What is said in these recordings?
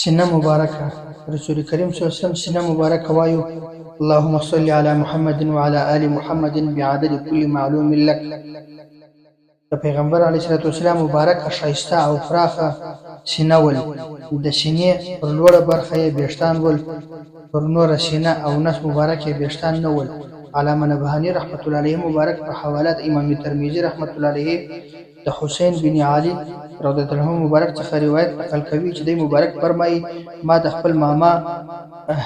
سینه مبارکه رسول کریم صلی الله علیه وسلم سینه مبارکه وایو اللهم صل علی محمد وعلى آل محمد بعدد كل معلوم لك. د پیغمبر علیه الصلاه والسلام مبارکه شایسته او فراخه سینه ول، د سینې پر لوړه برخه یې بیشتان ول، پر نوره سینه او نس مبارک یې بیشتان نه ول. علامه نبهانی رحمت الله علیه مبارک په حواله د امام ترمذی رحمت الله علیه د حسین بن علی رضی الله عنه مبارک څخه روایت نقل کوي چې د مبارک فرمایي ما د خپل ماما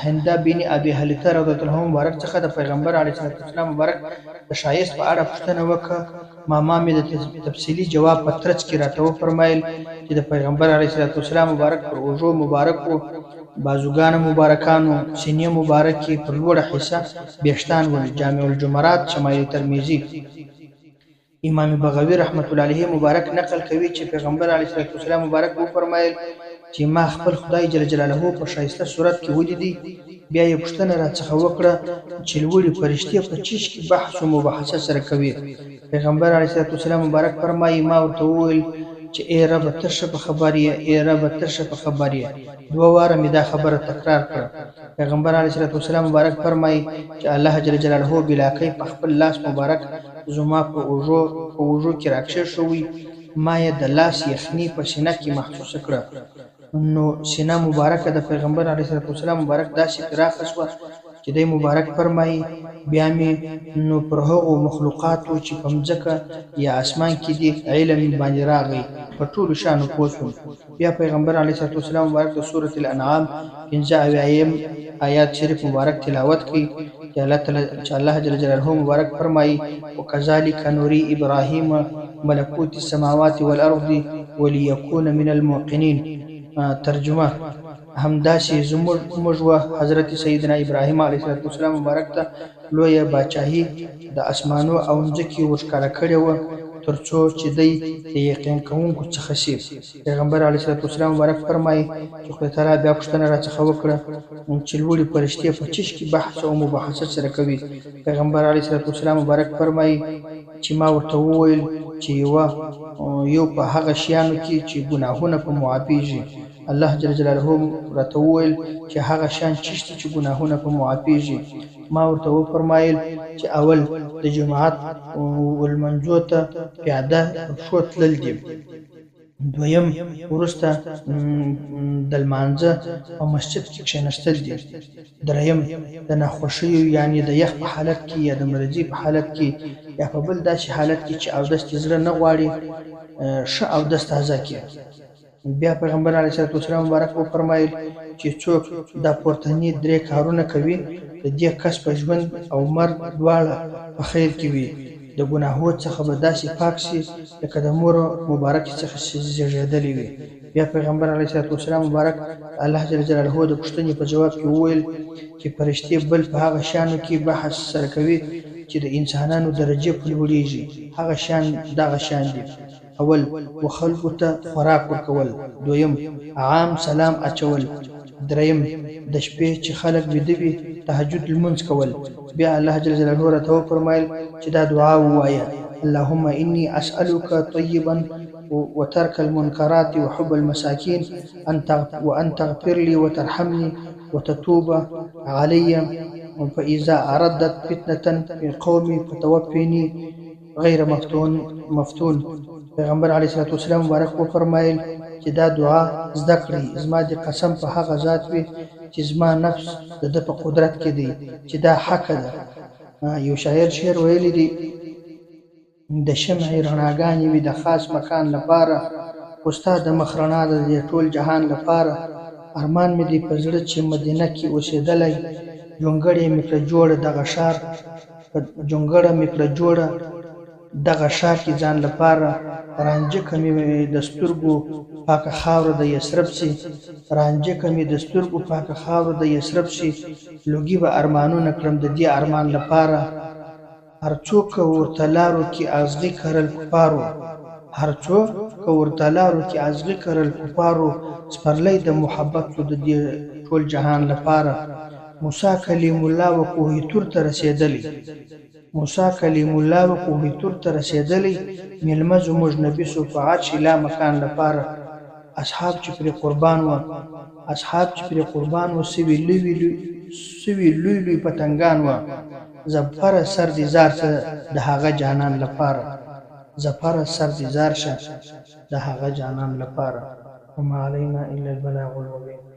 هنده بن ابي هلته رضی الله عنه مبارک څخه د پیغمبر علیه السلام مبارک د شایست په اړه پوښتنه وکړه. ماما مې د تفصیلی جواب په ترڅ کې راته وفرمایل چې د پیغمبر علیه السلام مبارک پر اوږو مبارکو، بازوګان مبارکانو، سینې مبارکې پر لوړه حصه بیشتان ول. جامع الجمرات شمایل ترمذی. امام بغوی رحمت الله علیه مبارک نقل کوي چې پیغمبر علیه السلام مبارک وفرمایل چې ما خپل خدای جل جلاله په شایسته صورت کې ولیدی. بیا یې پوښتنه راڅخه وکړه چې لوړې فرشتې په چیش کې بحث او مباحثه سره کوي. پیغمبر علیه السلام مبارک فرمایي ما ورته وویل چې ای رب ته ښه په خبر یې، ای رب ته ښه په خبر یې. دوه واره مې دا خبره تکرار کړه. پیغمبر علیه السلام مبارک فرمایي چې الله جل جلاله بلاکۍ په خپل لاس مبارک زما په اوږو کې راکښېښوي. ما یې د لاس یخني په سینه کې محسوسه کړه. نو سینه مبارکه د پیغمبر علیه السلام مبارک داسې پراخه شوه چې دی مبارک فرمایي بیا مې نو پر هغو مخلوقاتو چې په مځکه یا اسمان کې دي علم باندې راغی، په ټولو شانو پوه شوم. بیا پیغمبر علیه السلام مبارک د سورة الانعام 15 آیات شریف مبارک تلاوت کوي چې الله جل جلاله مبارک فرمایي وکذلک نوری ابراهیم ملکوت السماوات والارض وليكون من الموقنين. ترجمه همداسې زموږ حضرت سیدنا ابراهیم علیه السلام مبارک ته لویه باچاهي د اسمانو او ځمکې ورښکاره کړې وه ترڅو چې دی د یقین کوونکو څخه شي. پیغمبر علیه السلام مبارک فرمایي چې خدای تعالی بیا پوښتنه راڅخه وکړه چې لوړې فرشتې په چیش کې بحث او مباحثه سره کوي. پیغمبر علیه السلام مبارک فرمایي چې ما ورته وویل چې یو په هغه شیانو کې چې ګناهونه په معافیږي. الله جل جلاله راته وویل چې هغه شیان چیشته چې ګناهونه په معافیږي. ما ورته وفرمایل چې اول د جماعت ولمنځو ته پیاده پښو تلل دي، دویم وروسته د لمانځه په مسجد کې کښېنستل دي، دریم د ناخوښیو یعنې د یخ په حالت کې یا د مرضي په حالت کې یا په بل داسې حالت کې چې اودس دې زړه نه غواړي ښه اودس تازه کړي. بیا پیغمبر علیه السلام مبارک وفرمایل چې څوک دا پورتني 3 کارونه کوي د دې کس په ژوند او مرګ دواړه په خیر کې وي. د ګناهو څخه به داسې پاک شي لکه د مور مبارک څخه زیږېدلی وي. بیا پیغمبر علیه السلام مبارک الله جل جلاله د پوښتنې په جواب کې وویل چې فرشتې بل په هغه شیانو کې بحث سره کوي چې د انسانانو درجې په لوړېږي. هغه شیان دغه شیان دي: اول و خلقو ته خوراک ورکول، دویم عام سلام اچول، دریم د شپې چې خلک ویده وي تهجد لمونځ کول. بیا الله جل جلاله راته وفرمایل چې دا دعا ووایه: اللهم انی اسألک طیبا وترك المنکرات وحب المساکین وان تغفر لي وترحمني وتتوب علي فإذا أردت فتنة في قومي فتوفني غیر مفتون. پیغمبر علیه السلام مبارک وفرمایل چې دا دعا زده کړئ. زما د قسم په هغه ذات وي چې زما نفس د ده په قدرت کې دی چې دا حق ده. یو شاعر شعر ویلی دی: د شمعې رڼاګانې وي د خاص مکان لپاره، خو ستا د مخ رڼا د دې ټول جهان لپاره. ارمان مې دی په زړه چې مدینه کې اوسېدلی، جونګړې مې کړه جوړه دغه ښار کې ځان لپاره. رانجکه مې د سترګو پاکه خاوره د یثرب شي، رانجکه مې د سترګو پاکه خاوره د یثرب شي. لوګي به ارمانونه کړم د دې ارمان لپاره. هر څوک ورته لارو کې ازغي کرل کفارو، هر څوک ورته لارو کې ازغي کرل کفارو. سپرلی د محبت د دې ټول جهان لپاره. موسی کلیم الله و کوه تور ته رسېدلی، موسی کلیم الله و کوه تور ته رسېدلی. میلمه زموږ نبي سو په عرش لا مکان لپاره. اصحاب چې پر قربان و اصحاب چې پر قربان و سوي لوی لوی پتنګان و زفر سر دي زار شه د هغه جانان لپاره زفر سر دي زار شه د هغه جانان لپاره وما علينا الا البلاغ المبين